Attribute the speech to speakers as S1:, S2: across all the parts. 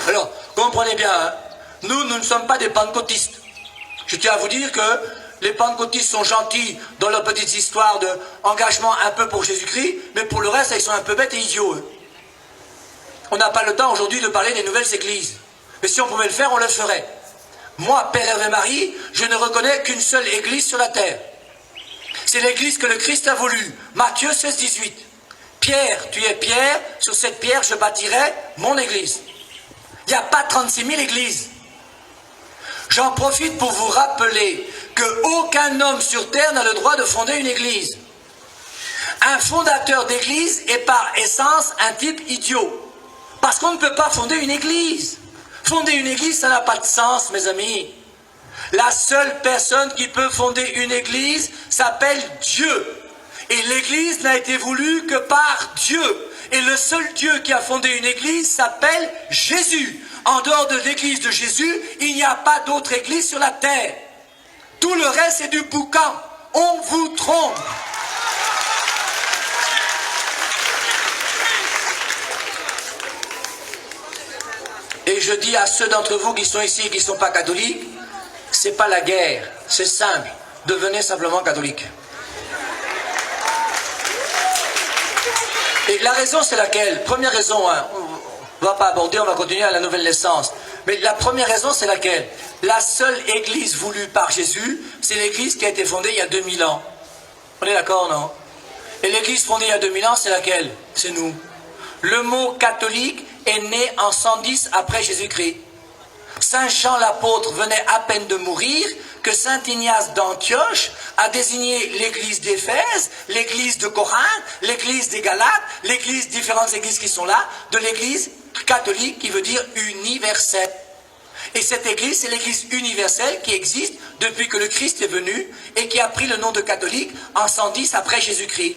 S1: Alors, comprenez bien, hein, nous ne sommes pas des pentecôtistes. Je tiens à vous dire que les pentecôtistes sont gentils dans leurs petites histoires d'engagement un peu pour Jésus-Christ, mais pour le reste, ils sont un peu bêtes et idiots. On n'a pas le temps aujourd'hui de parler des nouvelles églises. Mais si on pouvait le faire, on le ferait. Moi, Père Hervé Marie, je ne reconnais qu'une seule église sur la terre. C'est l'église que le Christ a voulu. Matthieu 16, 18. Pierre, tu es Pierre, sur cette pierre je bâtirai mon église. Il n'y a pas 36 000 églises. J'en profite pour vous rappeler qu'aucun homme sur terre n'a le droit de fonder une église. Un fondateur d'église est par essence un type idiot. Parce qu'on ne peut pas fonder une église. Fonder une église, ça n'a pas de sens, mes amis. La seule personne qui peut fonder une église s'appelle Dieu. Et l'église n'a été voulue que par Dieu. Et le seul Dieu qui a fondé une église s'appelle Jésus. En dehors de l'église de Jésus, il n'y a pas d'autre église sur la terre. Tout le reste est du boucan. On vous trompe. Et je dis à ceux d'entre vous qui sont ici et qui ne sont pas catholiques, c'est pas la guerre, c'est simple. Devenez simplement catholique. Et la raison, c'est laquelle? Première raison, hein, on ne va pas aborder, on va continuer à la nouvelle naissance. Mais la première raison, c'est laquelle? La seule église voulue par Jésus, c'est l'église qui a été fondée il y a 2000 ans. On est d'accord, non? Et l'église fondée il y a 2000 ans, c'est laquelle? C'est nous. Le mot catholique est né en 110 après Jésus-Christ. Saint Jean l'apôtre venait à peine de mourir que Saint Ignace d'Antioche a désigné l'église d'Éphèse, l'église de Corinthe, l'église des Galates, l'église, différentes églises qui sont là, de l'église catholique qui veut dire universelle. Et cette église, c'est l'église universelle qui existe depuis que le Christ est venu et qui a pris le nom de catholique en 110 après Jésus-Christ.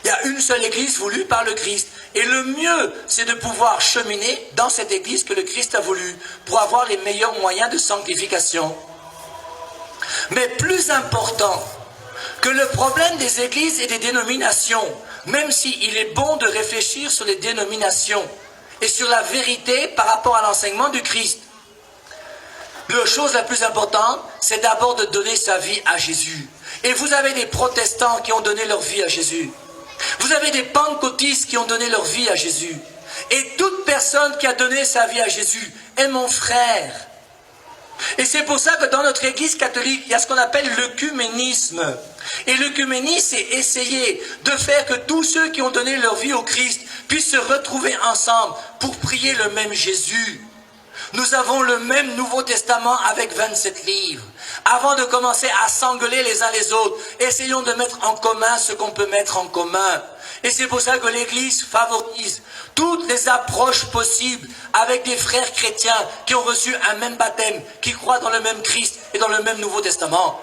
S1: Il y a une seule église voulue par le Christ. Et le mieux, c'est de pouvoir cheminer dans cette église que le Christ a voulu pour avoir les meilleurs moyens de sanctification. Mais plus important que le problème des églises et des dénominations, même s'il est bon de réfléchir sur les dénominations et sur la vérité par rapport à l'enseignement du Christ, la chose la plus importante, c'est d'abord de donner sa vie à Jésus. Et vous avez des protestants qui ont donné leur vie à Jésus. Vous avez des pentecôtistes qui ont donné leur vie à Jésus. Et toute personne qui a donné sa vie à Jésus est mon frère. Et c'est pour ça que dans notre église catholique, il y a ce qu'on appelle l'œcuménisme. Et l'œcuménisme, c'est essayer de faire que tous ceux qui ont donné leur vie au Christ puissent se retrouver ensemble pour prier le même Jésus. Nous avons le même Nouveau Testament avec 27 livres. Avant de commencer à s'engueuler les uns les autres, essayons de mettre en commun ce qu'on peut mettre en commun. Et c'est pour ça que l'Église favorise toutes les approches possibles avec des frères chrétiens qui ont reçu un même baptême, qui croient dans le même Christ et dans le même Nouveau Testament.